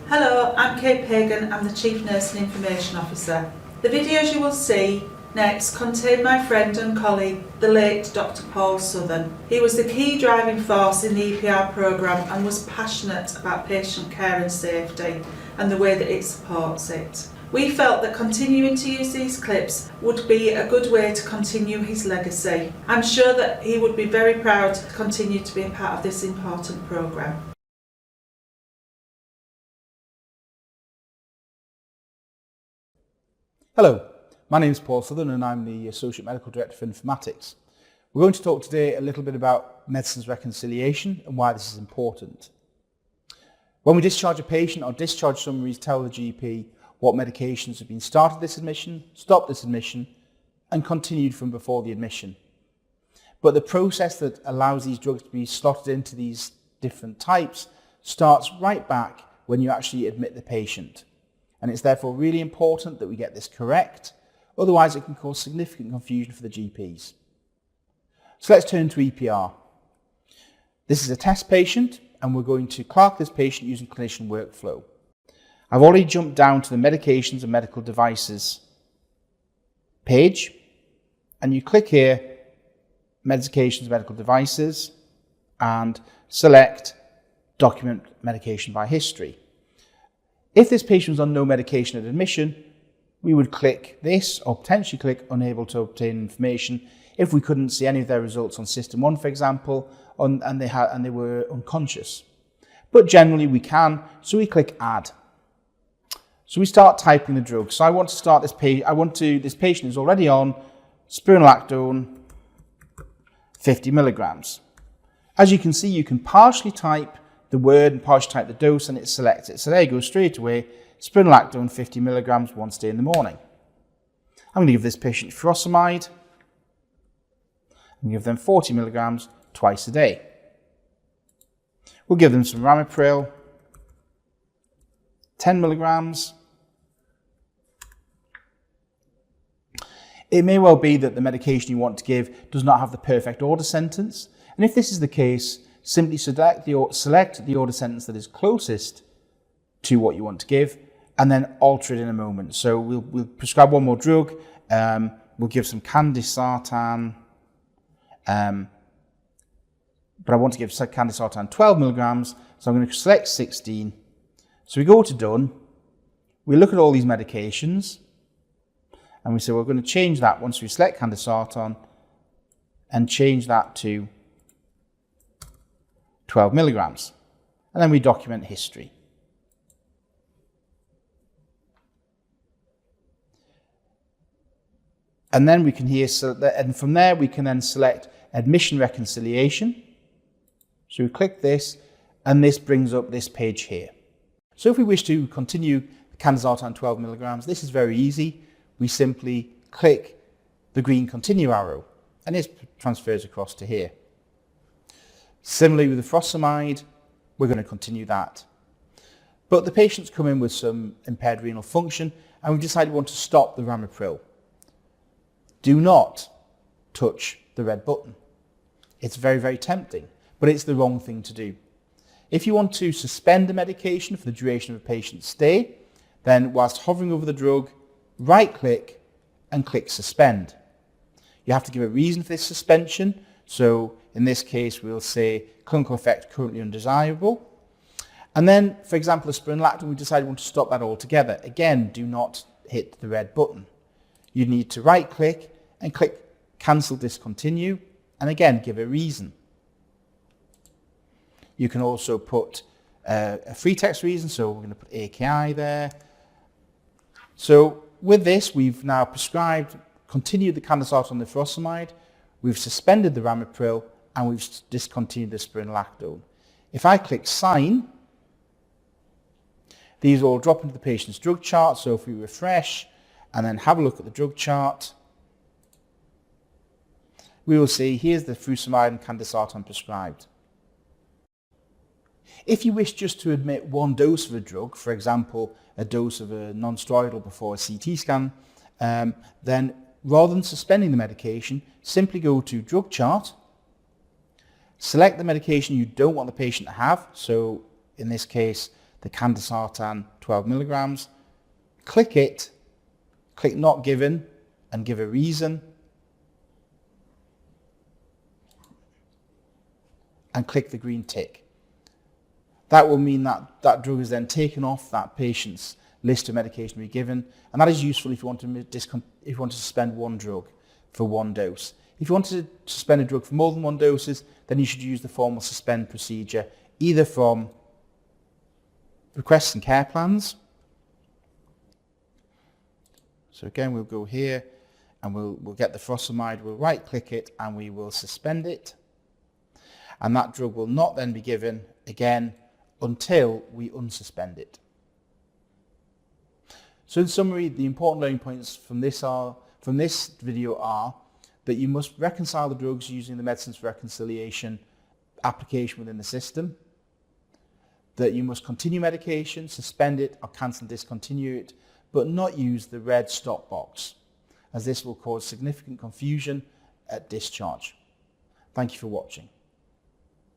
Hello, I'm Kate Pagan. I'm the Chief Nursing Information Officer. The videos you will see next contain my friend and colleague, the late Dr. Paul Southern. He was the key driving force in the EPR programme and was passionate about patient care and safety and the way that it supports it. We felt that continuing to use these clips would be a good way to continue his legacy. I'm sure that he would be very proud to continue to be a part of this important programme. Hello, my name is Paul Southern and I'm the Associate Medical Director for Informatics. We're going to talk today a little bit about medicines reconciliation and why this is important. When we discharge a patient, our discharge summaries tell the GP what medications have been started this admission, stopped this admission, and continued from before the admission. But the process that allows these drugs to be slotted into these different types starts right back when you actually admit the patient. And it's therefore really important that we get this correct, otherwise it can cause significant confusion for the GPs. So let's turn to EPR. This is a test patient and we're going to clerk this patient using clinician workflow. I've already jumped down to the medications and medical devices page, and you click here, medications and medical devices, and select document medication by history. If this patient was on no medication at admission, we would click this or potentially click unable to obtain information if we couldn't see any of their results on System 1, for example, and they were unconscious. But generally we can, so we click add. So we start typing the drug. So I want to start this this patient is already on spironolactone 50 milligrams. As you can see, you can partially type the word and partially type the dose and it selects it. So there you go, straight away, spironolactone 50 milligrams once a day in the morning. I'm going to give this patient furosemide and give them 40 milligrams twice a day. We'll give them some ramipril, 10 milligrams. It may well be that the medication you want to give does not have the perfect order sentence. And if this is the case, simply select the order sentence that is closest to what you want to give and then alter it in a moment. So we'll prescribe one more drug. We'll give some candesartan, but I want to give candesartan 12 milligrams, so I'm going to select 16. So we go to done. We look at all these medications and we say we're going to change that once we select candesartan and change that to 12 milligrams. And then we document history. And then we can and from there we can then select admission reconciliation. So we click this and this brings up this page here. So if we wish to continue candesartan 12 milligrams, this is very easy. We simply click the green continue arrow and this transfers across to here. Similarly with the furosemide, we're going to continue that. But the patient's come in with some impaired renal function and we've decided we want to stop the ramipril. Do not touch the red button. It's very, very tempting, but it's the wrong thing to do. If you want to suspend the medication for the duration of a patient's stay, then whilst hovering over the drug, right-click and click suspend. You have to give a reason for this suspension. So in this case, we'll say clinical effect currently undesirable. And then, for example, the spironolactone, we decided we want to stop that altogether. Again, do not hit the red button. You need to right-click and click cancel discontinue, and again, give a reason. You can also put a free text reason, so we're going to put AKI there. So with this, we've now prescribed, continued the candesartan and the furosemide, we've suspended the ramipril, and we've discontinued the spironolactone. If I click sign, these all drop into the patient's drug chart. So if we refresh and then have a look at the drug chart, we will see here's the furosemide and candesartan prescribed. If you wish just to admit one dose of a drug, for example, a dose of a non-steroidal before a CT scan, then rather than suspending the medication, simply go to drug chart, select the medication you don't want the patient to have. So in this case, the candesartan 12 milligrams. Click it, click not given and give a reason, and click the green tick. That will mean that that drug is then taken off that patient's list of medication to be given, and that is useful if you want to suspend one drug for one dose. If you want to suspend a drug for more than one doses, then you should use the formal suspend procedure, either from requests and care plans. So again, we'll go here and we'll get the furosemide, we'll right click it and we will suspend it. And that drug will not then be given again until we unsuspend it. So in summary, the important learning points from this video are that you must reconcile the drugs using the Medicines for Reconciliation application within the system, that you must continue medication, suspend it or cancel and discontinue it, but not use the red stop box, as this will cause significant confusion at discharge. Thank you for watching.